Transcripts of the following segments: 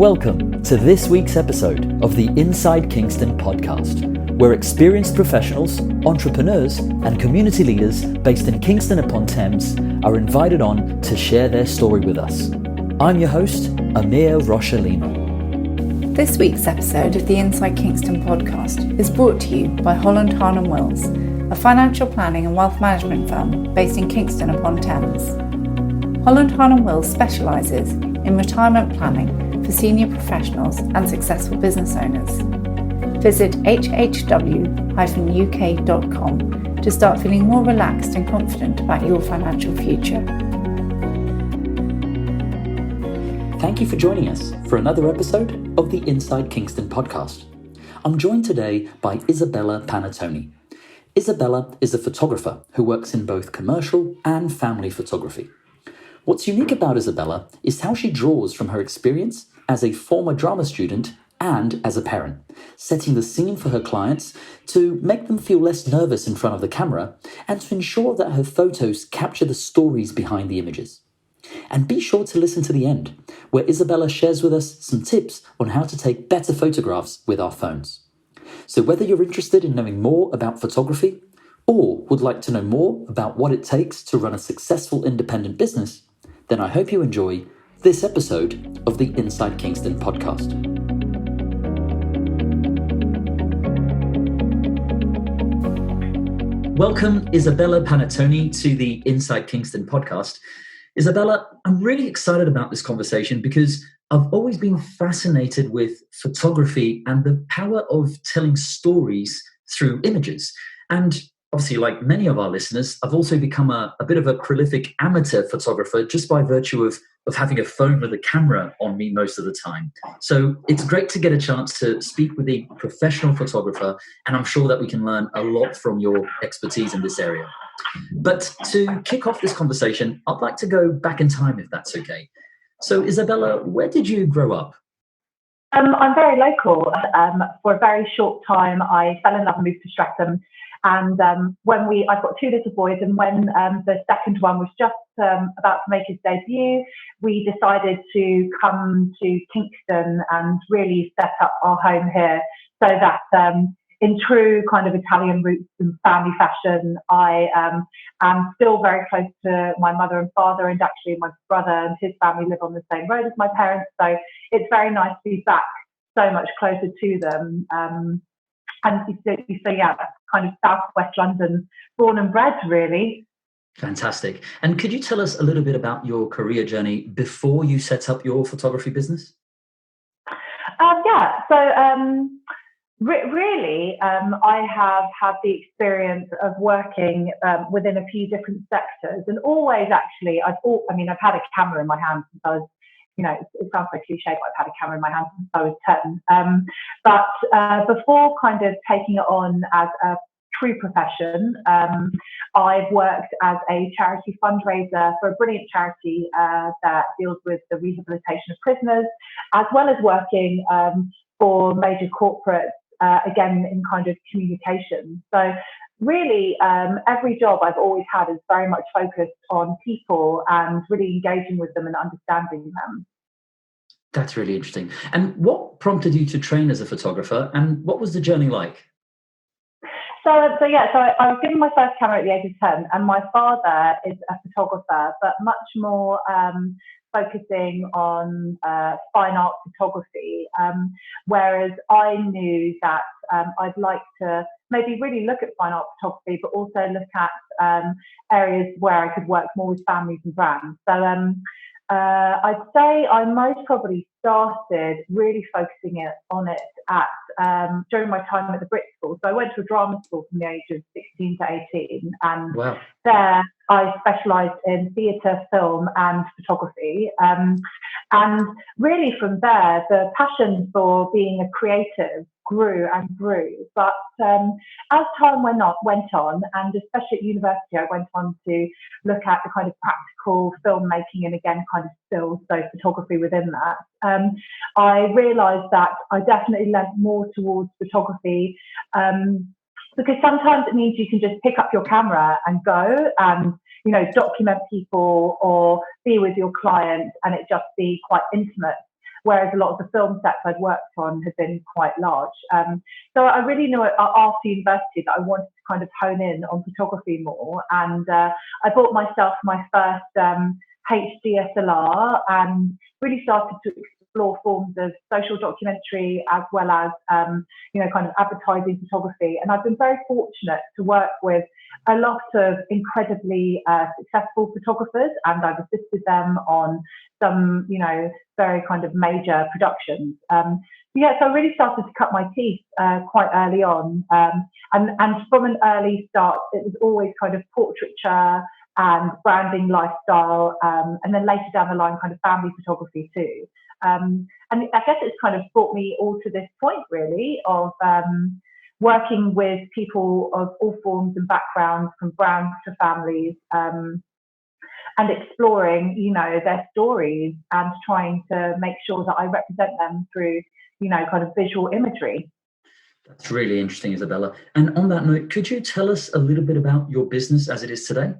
Welcome to this week's episode of the Inside Kingston Podcast, where experienced professionals, entrepreneurs, and community leaders based in Kingston upon Thames are invited on to share their story with us. I'm your host, Amyr Rocha-Lima. This week's episode of the Inside Kingston Podcast is brought to you by Holland Hahn and Wills, a financial planning and wealth management firm based in Kingston upon Thames. Holland Hahn and Wills specialises in retirement planning for senior professionals and successful business owners. Visit hhw-uk.com to start feeling more relaxed and confident about your financial future. Thank you for joining us for another episode of the Inside Kingston Podcast. I'm joined today by Isabella Panattoni. Isabella is a photographer who works in both commercial and family photography. What's unique about Isabella is how she draws from her experience as a former drama student and as a parent, setting the scene for her clients to make them feel less nervous in front of the camera and to ensure that her photos capture the stories behind the images. And be sure to listen to the end, where Isabella shares with us some tips on how to take better photographs with our phones. So whether you're interested in knowing more about photography or would like to know more about what it takes to run a successful independent business, then I hope you enjoy this episode of the Inside Kingston Podcast. Welcome, Isabella Panattoni, to the Inside Kingston Podcast. Isabella, I'm really excited about this conversation because I've always been fascinated with photography and the power of telling stories through images. And obviously, like many of our listeners, I've also become a bit of a prolific amateur photographer just by virtue of having a phone with a camera on me most of the time. So it's great to get a chance to speak with a professional photographer, and I'm sure that we can learn a lot from your expertise in this area. But to kick off this conversation, I'd like to go back in time, if that's okay. So Isabella, where did you grow up? I'm very local. For a very short time, I fell in love and moved to Streatham. And I've got two little boys, and when the second one was just about to make his debut, we decided to come to Kingston and really set up our home here, so that in true kind of Italian roots and family fashion, I am still very close to my mother and father, and actually my brother and his family live on the same road as my parents. So it's very nice to be back so much closer to them. And so yeah, that's kind of southwest London, born and bred, really. Fantastic. And could you tell us a little bit about your career journey before you set up your photography business? I have had the experience of working within a few different sectors, and always actually, I've had a camera in my hand since I was, it sounds like cliche, but I've had a camera in my hand since I was 10. But before kind of taking it on as a true profession, I've worked as a charity fundraiser for a brilliant charity that deals with the rehabilitation of prisoners, as well as working for major corporates, again, in kind of communication. So really, every job I've always had is very much focused on people and really engaging with them and understanding them. That's really interesting. And what prompted you to train as a photographer, and what was the journey like? So I was given my first camera at the age of 10, and my father is a photographer, but much more focusing on fine art photography, whereas I knew that I'd like to maybe really look at fine art photography, but also look at areas where I could work more with families and brands. So I'd say I most probably started really focusing on it at during my time at the Brit School. So I went to a drama school from the age of 16 to 18, and wow. There I specialised in theatre, film and photography. And really from there, the passion for being a creative grew and grew. But as time went on, and especially at university, I went on to look at the kind of practical filmmaking and again, kind of stills, so photography within that. I realised that I definitely lent more towards photography because sometimes it means you can just pick up your camera and go and, you know, document people or be with your client and it just be quite intimate. whereas a lot of the film sets I'd worked on had been quite large. So I really knew after university that I wanted to kind of hone in on photography more, and I bought myself my first HDSLR and really started to explore forms of social documentary as well as kind of advertising photography. And I've been very fortunate to work with a lot of incredibly successful photographers, and I've assisted them on some very kind of major productions. So I really started to cut my teeth quite early on, and from an early start it was always kind of portraiture and branding, lifestyle, and then later down the line kind of family photography too. And I guess it's kind of brought me all to this point really of working with people of all forms and backgrounds, from brands to families, and exploring, their stories and trying to make sure that I represent them through, kind of visual imagery. That's really interesting, Isabella. And on that note, could you tell us a little bit about your business as it is today?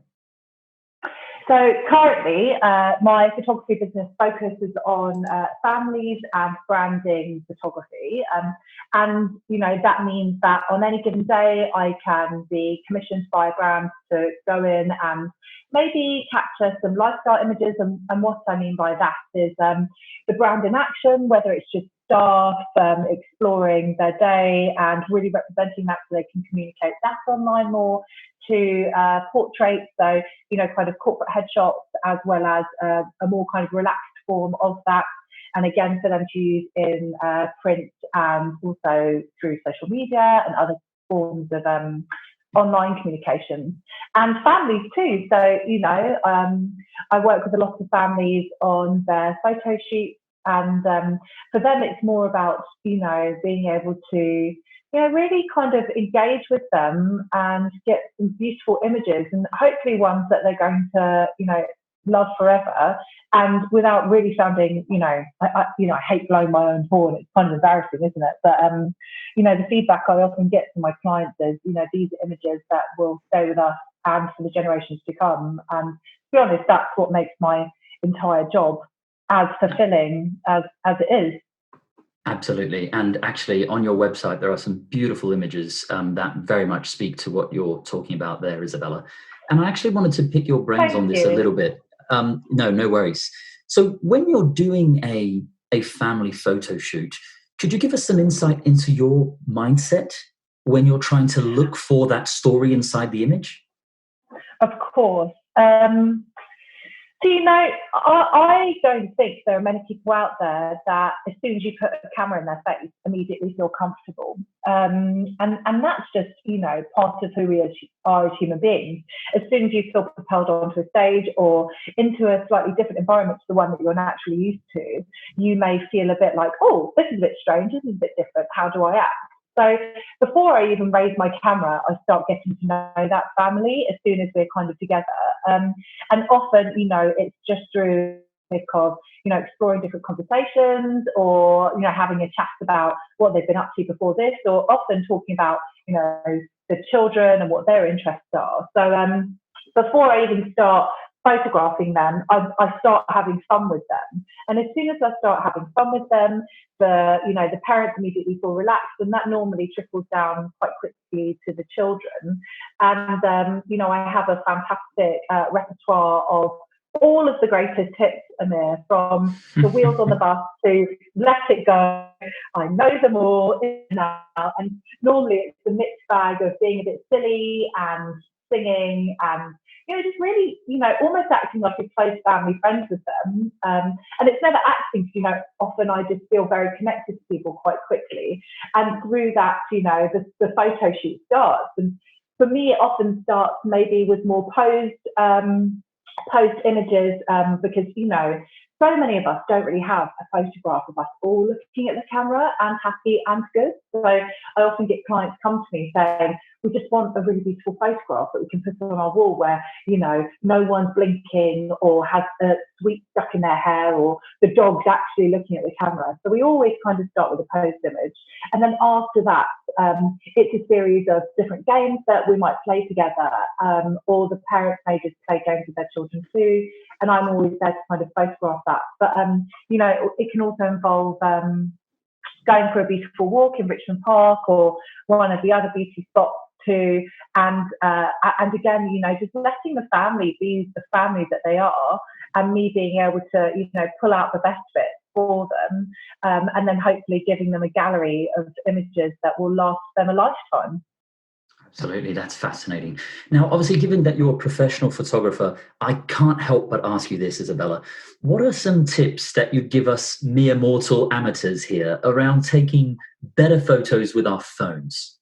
So currently, my photography business focuses on families and branding photography. And that means that on any given day, I can be commissioned by a brand to go in and maybe capture some lifestyle images. And what I mean by that is the brand in action, whether it's just staff exploring their day and really representing that so they can communicate that online more, to portraits, so kind of corporate headshots, as well as a more kind of relaxed form of that, and again for them to use in print and also through social media and other forms of online communication, and families too. So I work with a lot of families on their photo shoots, and for them it's more about being able to really kind of engage with them and get some beautiful images, and hopefully ones that they're going to, love forever, and without really sounding, I hate blowing my own horn. It's kind of embarrassing, isn't it? But, the feedback I often get from my clients is, these are images that will stay with us and for the generations to come. And to be honest, that's what makes my entire job as fulfilling as it is. Absolutely. And actually on your website, there are some beautiful images that very much speak to what you're talking about there, Isabella. And I actually wanted to pick your brains on this a little bit. No worries. So when you're doing a family photo shoot, could you give us some insight into your mindset when you're trying to look for that story inside the image? Of course. So, I don't think there are many people out there that as soon as you put a camera in their face, immediately feel comfortable. And that's just, part of who we are as human beings. As soon as you feel propelled onto a stage or into a slightly different environment to the one that you're naturally used to, you may feel a bit like, oh, this is a bit strange, this is a bit different, how do I act? So before I even raise my camera, I start getting to know that family as soon as we're kind of together. And often, it's just through of, exploring different conversations or, having a chat about what they've been up to before this, or often talking about, the children and what their interests are. So before I even start photographing them, I start having fun with them. And as soon as I start having fun with them, the parents immediately feel relaxed, and that normally trickles down quite quickly to the children. And, I have a fantastic repertoire of all of the greatest hits, Amyr, from the wheels on the bus to Let It Go. I know them all in and out. And normally it's a mixed bag of being a bit silly and singing and, just really, almost acting like a close family friend with them. And it's never acting, often I just feel very connected to people quite quickly. And through that, the photo shoot starts. And for me, it often starts maybe with more posed images, because, so many of us don't really have a photograph of us all looking at the camera and happy and good. So I often get clients come to me saying, we just want a really beautiful photograph that we can put on our wall where, no one's blinking or has a sweet stuck in their hair or the dog's actually looking at the camera. So we always kind of start with a posed image. And then after that, it's a series of different games that we might play together, or the parents may just play games with their children too. and I'm always there to kind of photograph that. But, it can also involve going for a beautiful walk in Richmond Park or one of the other beauty spots too. And again, just letting the family be the family that they are, and me being able to, pull out the best bits for them, and then hopefully giving them a gallery of images that will last them a lifetime. Absolutely, that's fascinating. Now, obviously, given that you're a professional photographer, I can't help but ask you this, Isabella. What are some tips that you give us mere mortal amateurs here around taking better photos with our phones?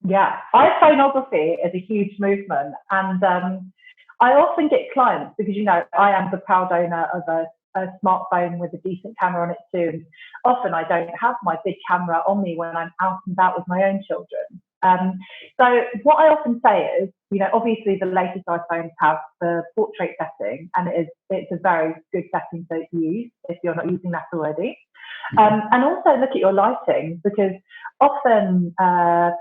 Yeah, iPhoneography is a huge movement, and I often get clients because I am the proud owner of a smartphone with a decent camera on it too. And often I don't have my big camera on me when I'm out and about with my own children. So what I often say is, obviously the latest iPhones have the portrait setting, and it's a very good setting to use if you're not using that already. And also look at your lighting, because often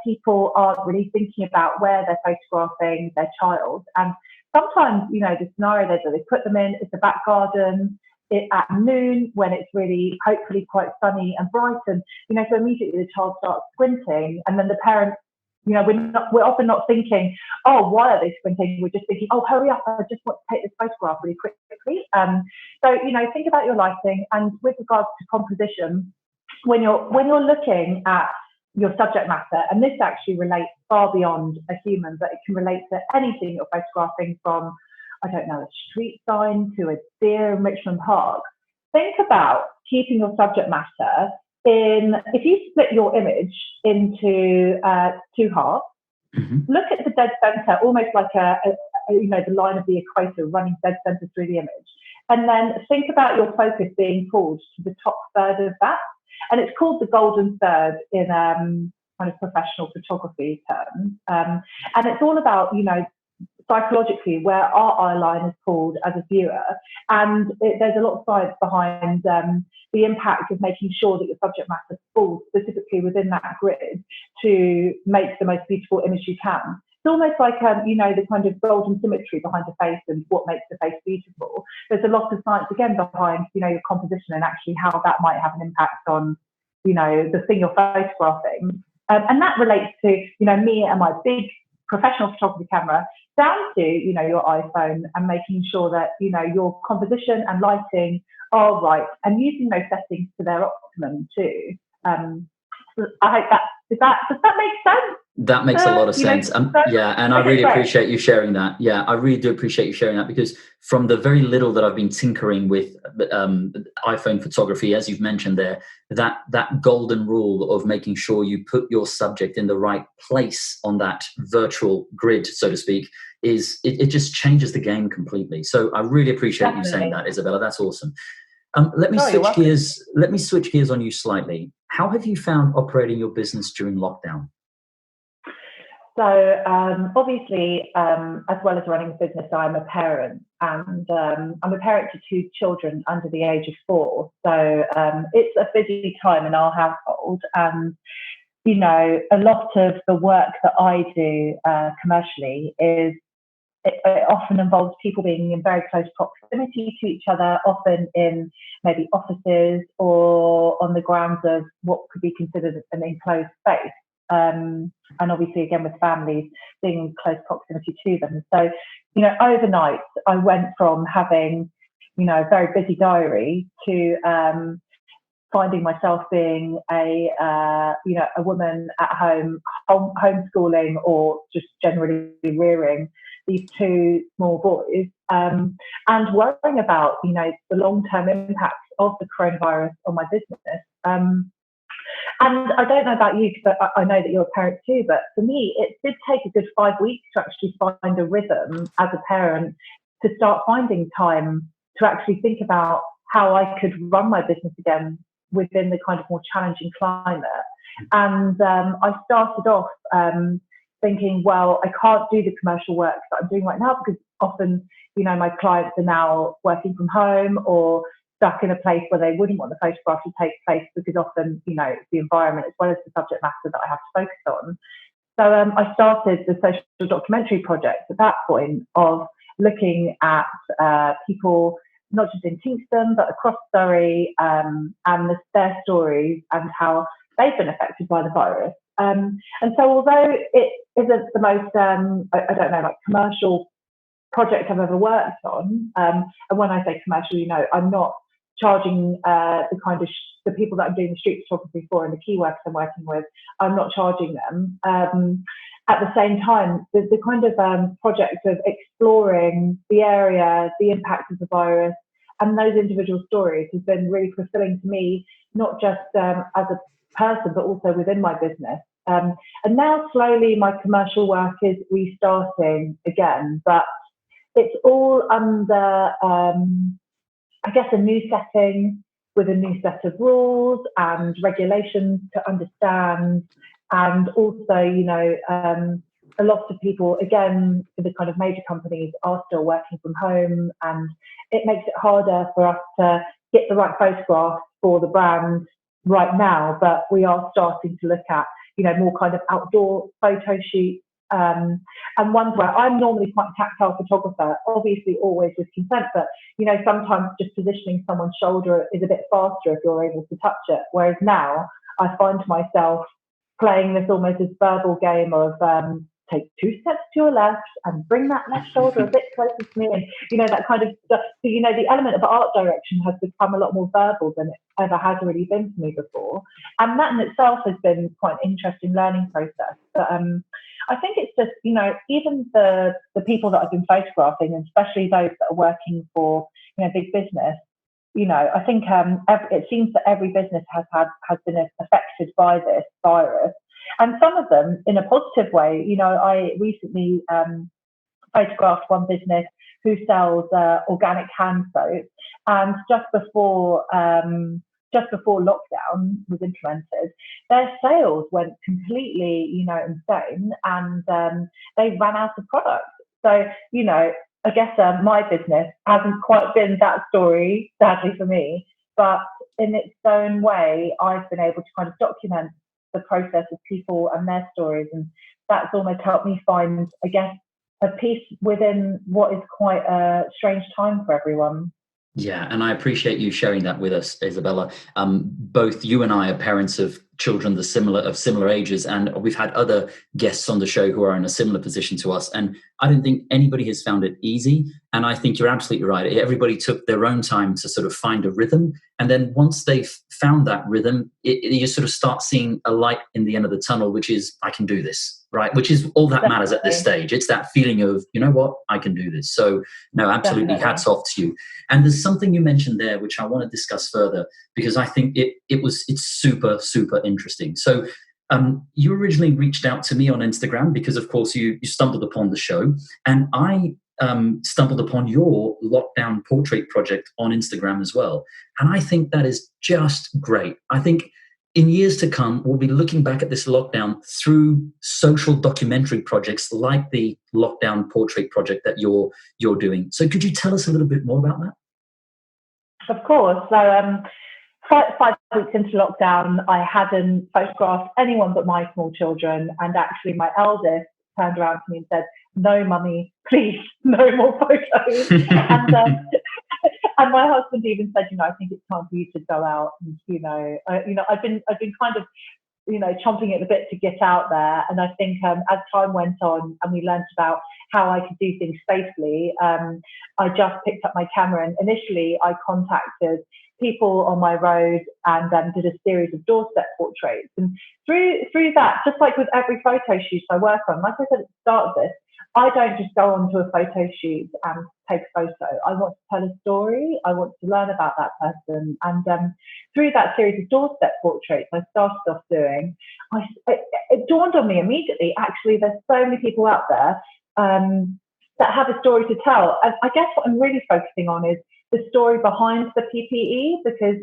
people aren't really thinking about where they're photographing their child. And sometimes, the scenario that they put them in is the back garden at noon when it's really hopefully quite sunny and bright. And, so immediately the child starts squinting, and then the parents, we're often not thinking, oh, why are they squinting? We're just thinking, oh, hurry up, I just want to take this photograph really quickly. So, think about your lighting. And with regards to composition, when you're looking at your subject matter, and this actually relates far beyond a human, but it can relate to anything you're photographing, from, I don't know, a street sign to a deer in Richmond Park. Think about keeping your subject matter if you split your image into two halves, look at the dead center, almost like the line of the equator running dead center through the image. And then think about your focus being pulled to the top third of that. And it's called the golden third in kind of professional photography terms. And it's all about, psychologically where our eye line is pulled as a viewer. And there's a lot of science behind the impact of making sure that your subject matter falls specifically within that grid to make the most beautiful image you can. It's almost like, the kind of golden symmetry behind the face and what makes the face beautiful. There's a lot of science, again, behind, your composition and actually how that might have an impact on, the thing you're photographing. And that relates to, me and my big professional photography camera, down to, your iPhone, and making sure that, your composition and lighting are right, and using those settings to their optimum too. I hope does that make sense? That makes a lot of sense. Yeah, and I really appreciate you sharing that. Yeah, I really do appreciate you sharing that, because from the very little that I've been tinkering with iPhone photography, as you've mentioned there, that golden rule of making sure you put your subject in the right place on that virtual grid, so to speak, it just changes the game completely. So I really appreciate you saying that, Isabella. That's awesome. Let me switch gears on you slightly. How have you found operating your business during lockdown? So obviously, as well as running a business, I'm a parent, and I'm a parent to two children under the age of 4. So it's a busy time in our household, and a lot of the work that I do commercially it often involves people being in very close proximity to each other, often in maybe offices or on the grounds of what could be considered an enclosed space. And obviously, again, with families being in close proximity to them. So, overnight, I went from having, a very busy diary to finding myself being a woman at home, homeschooling, or just generally rearing these 2 small boys, and worrying about, the long-term impacts of the coronavirus on my business. And I don't know about you, because I know that you're a parent too, but for me, it did take a good 5 weeks to actually find a rhythm as a parent, to start finding time to actually think about how I could run my business again within the kind of more challenging climate. And I started off thinking, well, I can't do the commercial work that I'm doing right now, because often, my clients are now working from home or stuck in a place where they wouldn't want the photograph to take place, because often, it's the environment as well as the subject matter that I have to focus on. So I started the social documentary project at that point of looking at people, not just in Kingston, but across Surrey, and their stories and how they've been affected by the virus. And so although it isn't the most, I don't know, like commercial project I've ever worked on, and when I say commercial, you know, I'm not charging the kind of the people that I'm doing the street photography for and the key workers I'm working with, I'm not charging them. At the same time, the kind of project of exploring the area, the impact of the virus, and those individual stories has been really fulfilling to me, not just as a person, but also within my business. And now slowly my commercial work is restarting again, but it's all under, I guess, a new setting with a new set of rules and regulations to understand. And also, you know, a lot of people, again, the kind of major companies are still working from home, and it makes it harder for us to get the right photographs for the brand right now. But we are starting to look at, you know, more kind of outdoor photo shoots, and ones where I'm normally quite a tactile photographer, obviously always with consent, but, you know, sometimes just positioning someone's shoulder is a bit faster if you're able to touch it. Whereas now I find myself playing this almost this verbal game of take 2 steps to your left and bring that left shoulder a bit closer to me, and, you know, that kind of stuff. So, you know, the element of art direction has become a lot more verbal than it ever has really been for me before, and that in itself has been quite an interesting learning process. But I think it's just, you know, even the people that I've been photographing, and especially those that are working for, you know, big business, you know, I think it seems that every business has been affected by this virus, and some of them in a positive way. You know, I recently photographed one business who sells organic hand soap, and just before lockdown was implemented, their sales went completely, you know, insane, and they ran out of product. So, you know, I guess my business hasn't quite been that story, sadly for me, but in its own way, I've been able to kind of document the process of people and their stories, and that's almost helped me find, I guess, a peace within what is quite a strange time for everyone. Yeah, and I appreciate you sharing that with us, Isabella. Both you and I are parents of children of similar ages, and we've had other guests on the show who are in a similar position to us. And I don't think anybody has found it easy. And I think you're absolutely right. Everybody took their own time to sort of find a rhythm. And then once they've found that rhythm, you sort of start seeing a light in the end of the tunnel, which is, I can do this, right? Which is all that matters at this stage. It's that feeling of, you know what, I can do this. So no, absolutely, hats off to you. And there's something you mentioned there, which I want to discuss further, because I think it's super, super interesting. So you originally reached out to me on Instagram because, of course, you stumbled upon the show, and I stumbled upon your lockdown portrait project on Instagram as well. And I think that is just great. I think in years to come, we'll be looking back at this lockdown through social documentary projects like the lockdown portrait project that you're doing. So could you tell us a little bit more about that? Of course. So 5 weeks into lockdown, I hadn't photographed anyone but my small children. And actually my eldest turned around to me and said, "No, mummy, please, no more photos." And my husband even said, "You know, I think it's time for you to go out." And, I've been kind of, chomping at the bit to get out there. And I think as time went on and we learned about how I could do things safely, I just picked up my camera, and initially I contacted people on my road and did a series of doorstep portraits. And through that, just like with every photo shoot I work on, like I said at the start of this, I don't just go onto a photo shoot and take a photo. I want to tell a story. I want to learn about that person. And through that series of doorstep portraits I started off doing, it dawned on me immediately, actually, there's so many people out there that have a story to tell. And I guess what I'm really focusing on is the story behind the PPE, because,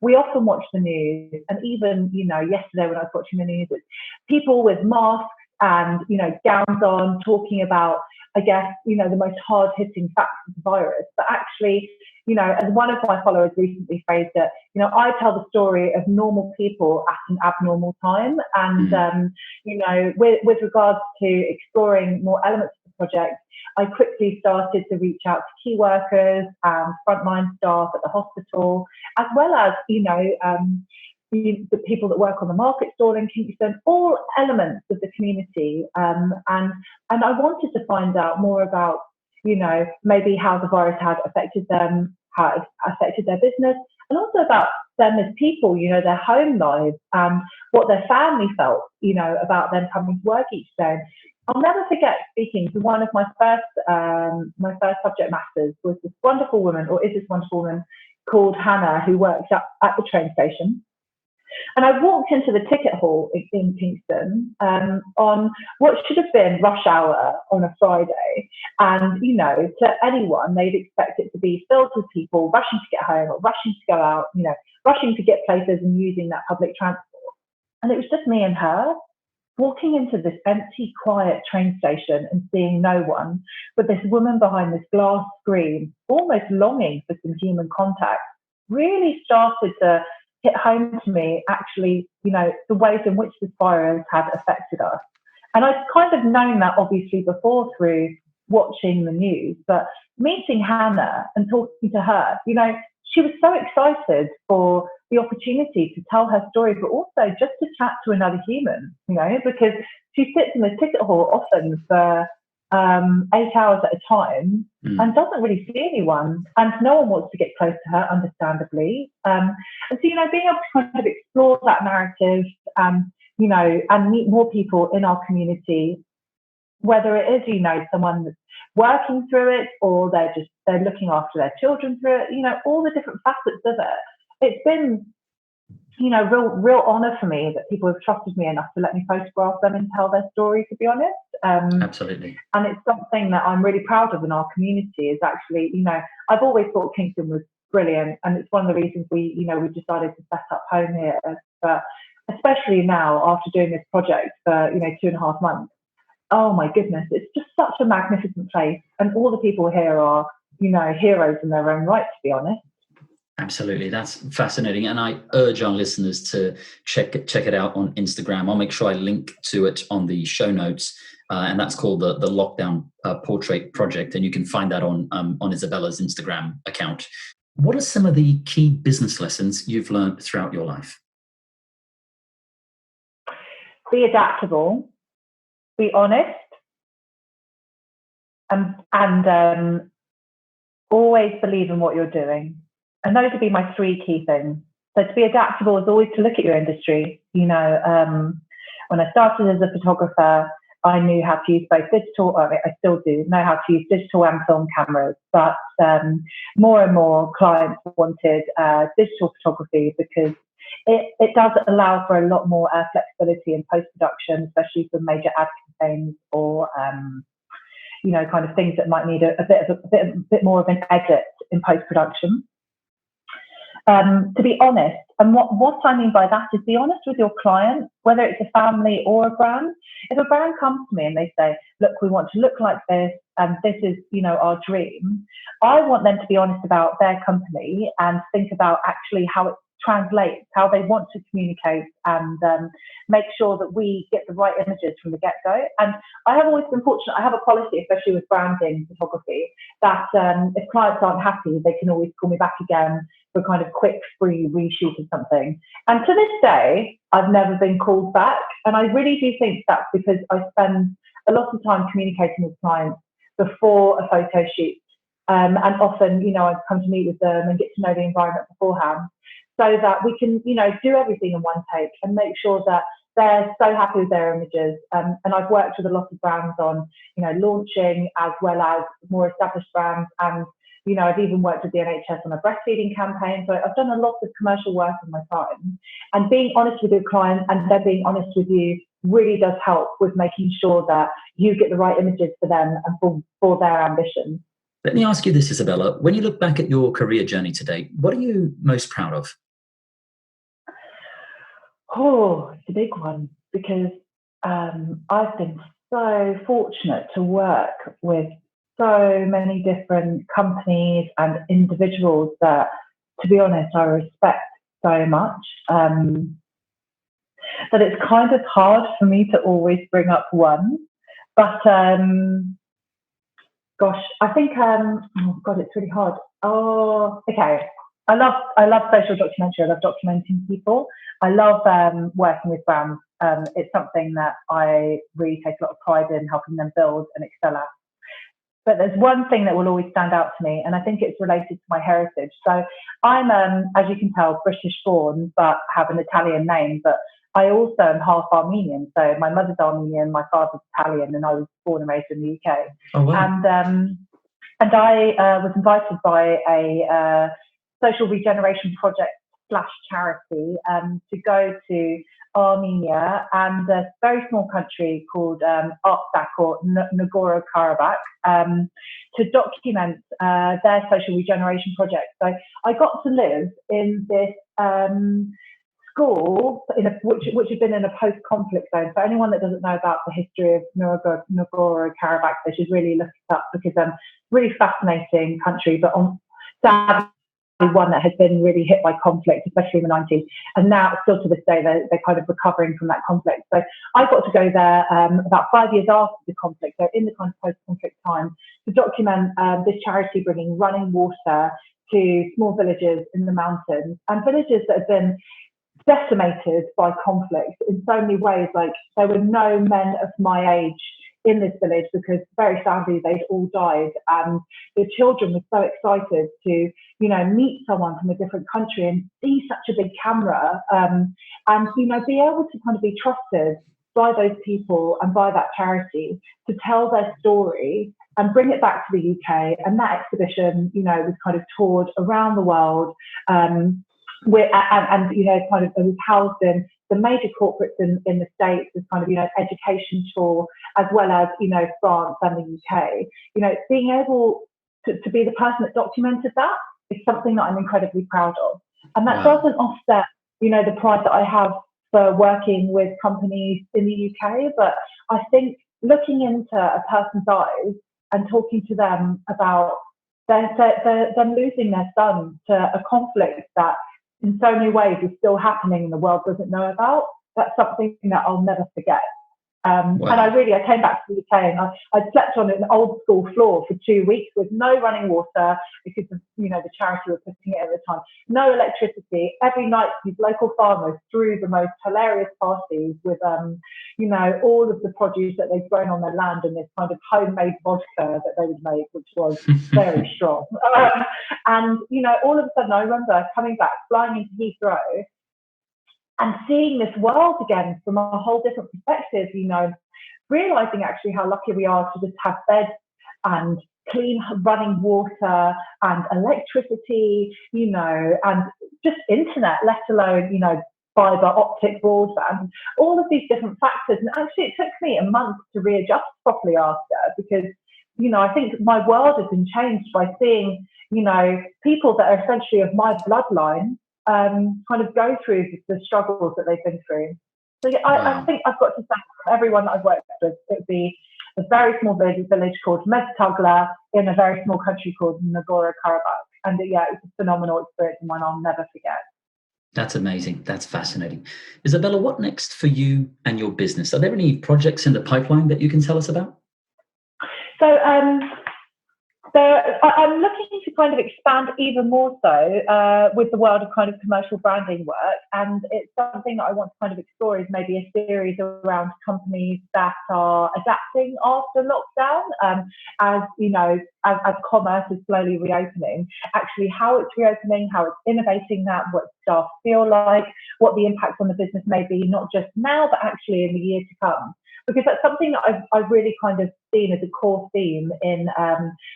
we often watch the news, and even, yesterday when I was watching the news, it's people with masks and, gowns on, talking about, I guess, the most hard-hitting facts of the virus. But actually, as one of my followers recently phrased it, I tell the story of normal people at an abnormal time. And, with regards to exploring more elements of the project, I quickly started to reach out to key workers and frontline staff at the hospital, as well as, the people that work on the market stall in Kingston, all elements of the community. And I wanted to find out more about, maybe how the virus had affected them, how it affected their business, and also about them as people, their home lives and what their family felt, about them coming to work each day. I'll never forget speaking to one of my first subject matters was this wonderful woman, or is this wonderful woman, called Hannah, who works at the train station. And I walked into the ticket hall in Kingston on what should have been rush hour on a Friday. And, to anyone, they'd expect it to be filled with people rushing to get home or rushing to go out, rushing to get places and using that public transport. And it was just me and her walking into this empty, quiet train station and seeing no one, but this woman behind this glass screen, almost longing for some human contact, really started to hit home to me, actually, the ways in which this virus had affected us. And I'd kind of known that obviously before through watching the news, but meeting Hannah and talking to her, she was so excited for the opportunity to tell her story, but also just to chat to another human, because she sits in the ticket hall often for 8 hours at a time and doesn't really see anyone, and no one wants to get close to her, understandably. And so, being able to kind of explore that narrative, and meet more people in our community, whether it is, someone that's working through it, or they're looking after their children through it, all the different facets of it. It's been, real honour for me that people have trusted me enough to let me photograph them and tell their story, to be honest. Absolutely. And it's something that I'm really proud of in our community, is actually, I've always thought Kingston was brilliant, and it's one of the reasons we decided to set up home here. But especially now, after doing this project for, 2.5 months, oh my goodness, it's just such a magnificent place. And all the people here are, heroes in their own right, to be honest. Absolutely. That's fascinating. And I urge our listeners to check it out on Instagram. I'll make sure I link to it on the show notes. And that's called the Lockdown Portrait Project. And you can find that on Isabella's Instagram account. What are some of the key business lessons you've learned throughout your life? Be adaptable, be honest, and always believe in what you're doing. And those would be my 3 key things. So to be adaptable is always to look at your industry. When I started as a photographer, I knew how to use both digital, I still do know how to use digital and film cameras, but more and more clients wanted digital photography, because it does allow for a lot more flexibility in post-production, especially for major ad campaigns, or kind of things that might need a bit more of an edit in post-production. To be honest, and what I mean by that is be honest with your client, whether it's a family or a brand. If a brand comes to me and they say, look, we want to look like this, and this is, our dream, I want them to be honest about their company and think about actually how it translates, how they want to communicate, and make sure that we get the right images from the get-go. And I have always been fortunate. I have a policy, especially with branding photography, that if clients aren't happy, they can always call me back again for kind of quick, free reshoot of something. And to this day, I've never been called back. And I really do think that's because I spend a lot of time communicating with clients before a photo shoot. And often, I come to meet with them and get to know the environment beforehand, so that we can, do everything in one take and make sure that they're so happy with their images. And I've worked with a lot of brands on, launching, as well as more established brands. And, I've even worked with the NHS on a breastfeeding campaign. So I've done a lot of commercial work in my time. And being honest with your client and them being honest with you really does help with making sure that you get the right images for them and for their ambitions. Let me ask you this, Isabella. When you look back at your career journey to date, what are you most proud of? Oh, it's a big one, because I've been so fortunate to work with so many different companies and individuals that, to be honest, I respect so much. That it's kind of hard for me to always bring up one. But Gosh, I think, oh God, it's really hard. Oh, okay. I love social documentary. I love documenting people. I love working with brands. It's something that I really take a lot of pride in helping them build and excel at. But there's one thing that will always stand out to me, and I think it's related to my heritage. So I'm, as you can tell, British born, but have an Italian name. But I also am half Armenian. So my mother's Armenian, my father's Italian, and I was born and raised in the UK. Oh, wow. And I was invited by a social regeneration project / charity to go to Armenia and a very small country called Artsakh or Nagorno-Karabakh to document their social regeneration project. So I got to live in this school which had been in a post-conflict zone. So anyone that doesn't know about the history of Nagorno-Karabakh, they should really look it up, because really fascinating country, but sadly one that has been really hit by conflict, especially in the 90s. And now, still to this day, they're kind of recovering from that conflict. So I got to go there about 5 years after the conflict, so in the kind of post-conflict time, to document this charity bringing running water to small villages in the mountains, and villages that have been decimated by conflict in so many ways. Like, there were no men of my age in this village because very sadly they'd all died, and the children were so excited to meet someone from a different country and see such a big camera, and be able to kind of be trusted by those people and by that charity to tell their story and bring it back to the UK. And that exhibition was kind of toured around the world, and kind of it was housed in the major corporates in the States, as kind of, education tour, as well as, France and the UK. Being able to be the person that documented that is something that I'm incredibly proud of. And that doesn't offset, the pride that I have for working with companies in the UK. But I think looking into a person's eyes and talking to them about them losing their son to a conflict that in so many ways is still happening and the world doesn't know about, that's something that I'll never forget. And I came back to the UK and I slept on an old school floor for 2 weeks with no running water because of, the charity was putting it at the time. No electricity. Every night these local farmers threw the most hilarious parties with, all of the produce that they'd grown on their land and this kind of homemade vodka that they would make, which was very strong. And, all of a sudden I remember coming back, flying into Heathrow, and seeing this world again from a whole different perspective, realizing actually how lucky we are to just have beds and clean running water and electricity, and just internet, let alone, fiber optic broadband, all of these different factors. And actually it took me a month to readjust properly after, because, I think my world has been changed by seeing, people that are essentially of my bloodline kind of go through the struggles that they've been through. So I think I've got to thank everyone that I've worked with. It would be a very small village called Meztagla in a very small country called Nagorno-Karabakh. And it's a phenomenal experience and one I'll never forget. That's amazing. That's fascinating. Isabella, what next for you and your business? Are there any projects in the pipeline that you can tell us about? So I'm looking to kind of expand even more so with the world of kind of commercial branding work. And it's something that I want to kind of explore is maybe a series around companies that are adapting after lockdown, as commerce is slowly reopening, actually how it's reopening, how it's innovating that, what staff feel like, what the impact on the business may be, not just now, but actually in the year to come. Because that's something that I've really kind of seen as a core theme in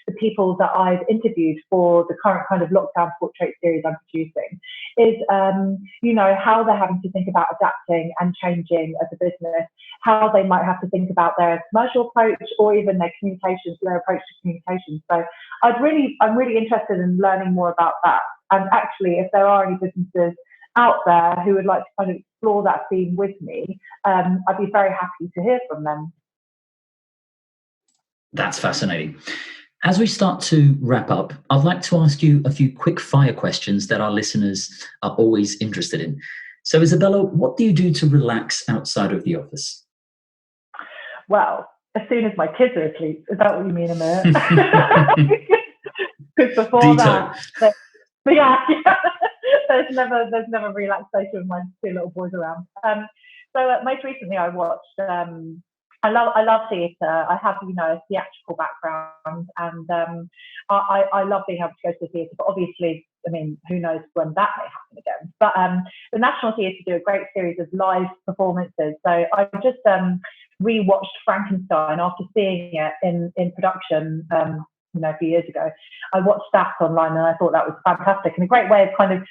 the people that I've interviewed for the current kind of lockdown portrait series I'm producing, is, how they're having to think about adapting and changing as a business, how they might have to think about their commercial approach or even their communications, their approach to communication. So I'm really interested in learning more about that. And actually, if there are any businesses out there who would like to kind of explore that theme with me, I'd be very happy to hear from them. That's fascinating. As we start to wrap up, I'd like to ask you a few quick fire questions that our listeners are always interested in. So, Isabella, what do you do to relax outside of the office? Well, as soon as my kids are asleep. Is that what you mean, Amyr? Because before that, yeah, there's never relaxation with my two little boys around. So most recently, I watched. I love theatre. I have, a theatrical background, and I love being able to go to the theatre. But obviously, I mean, who knows when that may happen again? But the National Theatre do a great series of live performances. So I just rewatched Frankenstein after seeing it in production. A few years ago, I watched that online, and I thought that was fantastic and a great way of kind of,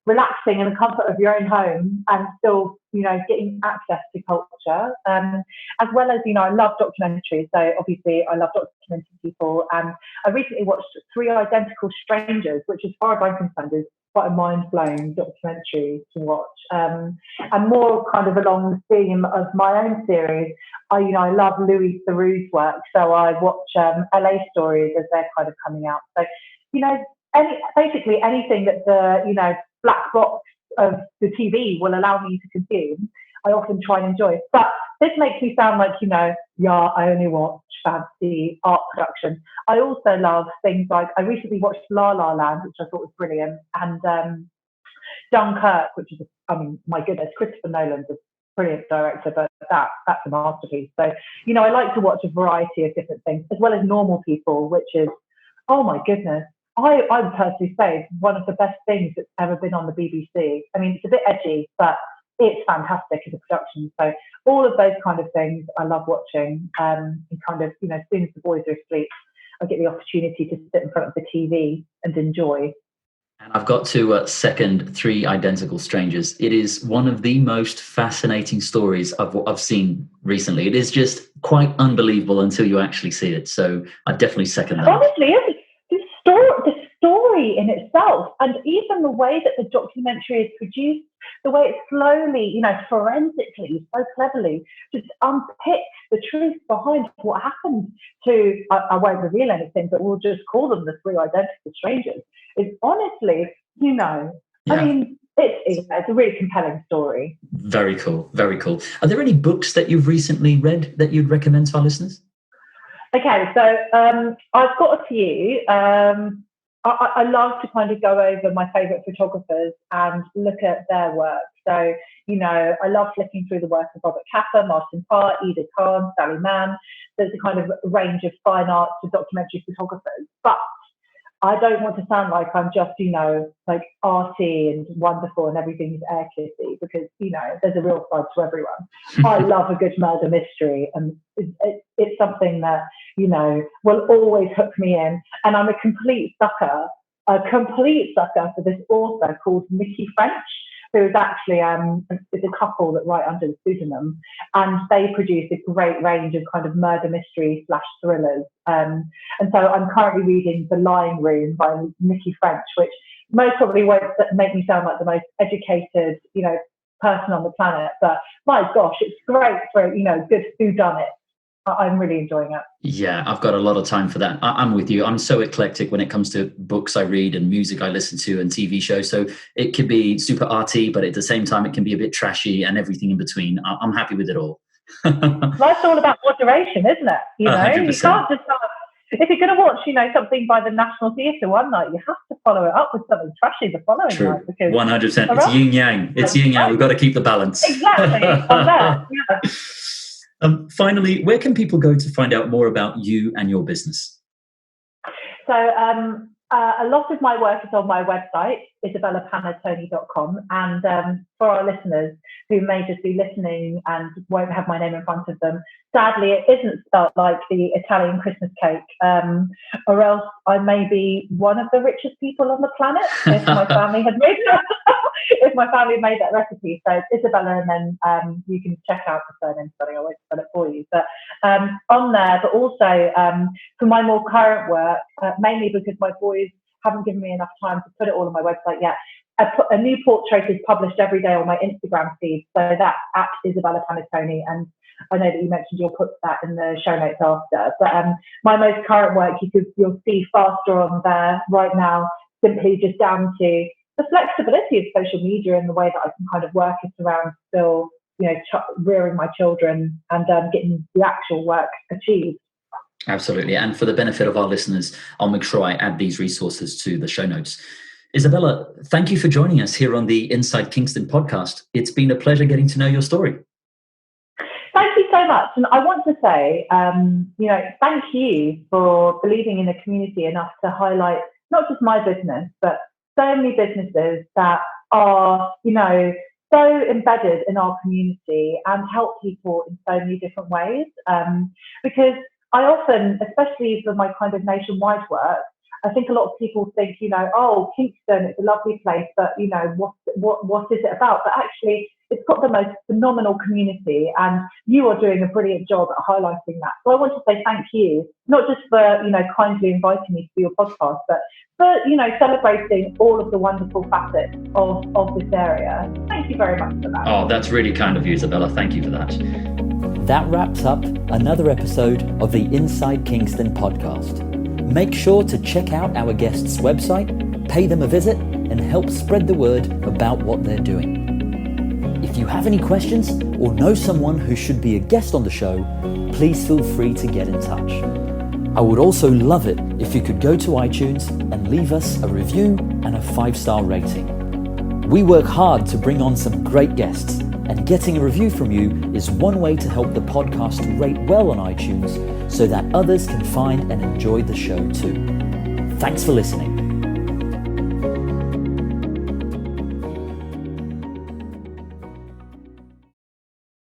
relaxing in the comfort of your own home and still, getting access to culture. As well as, I love documentaries. So obviously I love documenting people. And I recently watched Three Identical Strangers, which, as far as I'm concerned, is quite a mind-blowing documentary to watch. And more kind of along the theme of my own series, I love Louis Theroux's work. So I watch LA Stories as they're kind of coming out. So, basically anything that the, black box of the TV will allow me to consume, I often try and enjoy. But this makes me sound like, I only watch fancy art production. I also love things like, I recently watched La La Land, which I thought was brilliant, and Dunkirk, which is, my goodness, Christopher Nolan's a brilliant director, but that's a masterpiece. So, I like to watch a variety of different things, as well as Normal People, which is, oh my goodness, I would personally say it's one of the best things that's ever been on the BBC. I mean, it's a bit edgy, but it's fantastic as a production. So all of those kind of things I love watching. And kind of, as soon as the boys are asleep, I get the opportunity to sit in front of the TV and enjoy. And I've got to second Three Identical Strangers. It is one of the most fascinating stories I've seen recently. It is just quite unbelievable until you actually see it. So I definitely second that. Honestly, the story in itself, and even the way that the documentary is produced, the way it slowly, forensically, so cleverly, just unpicks the truth behind what happened to, I won't reveal anything, but we'll just call them the Three Identical Strangers. It's honestly, I mean, it's a really compelling story. Very cool, very cool. Are there any books that you've recently read that you'd recommend to our listeners? Okay, so I've got a few. I love to kind of go over my favourite photographers and look at their work. So, I love flicking through the work of Robert Capa, Martin Parr, Edith Kahn, Sally Mann. There's a kind of range of fine arts and documentary photographers. But I don't want to sound like I'm just, like arty and wonderful and everything's air kissy, because, there's a real side to everyone. I love a good murder mystery, and it's something that, will always hook me in. And I'm a complete sucker for this author called Nikki French, who is actually is a couple that write under the pseudonym, and they produce a great range of kind of murder mystery / thrillers. And so I'm currently reading The Lying Room by Nikki French, which most probably won't make me sound like the most educated, person on the planet, but my gosh, it's great for, good whodunit. I'm really enjoying it. Yeah, I've got a lot of time for that. I'm with you. I'm so eclectic when it comes to books I read and music I listen to and TV shows. So it could be super arty, but at the same time, it can be a bit trashy and everything in between. I'm happy with it all. Life's all about moderation, isn't it? 100%. You can't just if you're going to watch, something by the National Theatre one night, you have to follow it up with something trashy the following night. Because 100%. It's yin yang. It's yin yang. We've got to keep the balance. Exactly. On that. Yeah. Finally, where can people go to find out more about you and your business? So a lot of my work is on my website, isabellapanattoni.com. And for our listeners who may just be listening and won't have my name in front of them, sadly, it isn't spelt like the Italian Christmas cake, or else I may be one of the richest people on the planet if my family had made that. If my family made that recipe. So it's Isabella, and then you can check out the surname spelling. I won't spell it for you. But on there, but also for my more current work, mainly because my boys haven't given me enough time to put it all on my website yet. A new portrait is published every day on my Instagram feed. So that's at Isabella Panattoni. And I know that you mentioned you'll put that in the show notes after. But my most current work, you'll see faster on there right now, simply just down to the flexibility of social media and the way that I can kind of work it around still rearing my children and getting the actual work achieved. Absolutely. And for the benefit of our listeners, I'll make sure I add these resources to the show notes. Isabella, thank you for joining us here on the Inside Kingston podcast. It's been a pleasure getting to know your story. Thank you so much. And I want to say, thank you for believing in the community enough to highlight not just my business, but so many businesses that are, so embedded in our community and help people in so many different ways. Because I often, especially for my kind of nationwide work, I think a lot of people think, Kingston, it's a lovely place, but, what is it about? But actually, it's got the most phenomenal community, and you are doing a brilliant job at highlighting that. So I want to say thank you, not just for, kindly inviting me to your podcast, but for, celebrating all of the wonderful facets of this area. Thank you very much for that. Oh, that's really kind of you, Isabella. Thank you for that. That wraps up another episode of the Inside Kingston podcast. Make sure to check out our guests' website, pay them a visit, and help spread the word about what they're doing. If you have any questions or know someone who should be a guest on the show, please feel free to get in touch. I would also love it if you could go to iTunes and leave us a review and a 5-star rating. We work hard to bring on some great guests, and getting a review from you is one way to help the podcast rate well on iTunes so that others can find and enjoy the show too. Thanks for listening.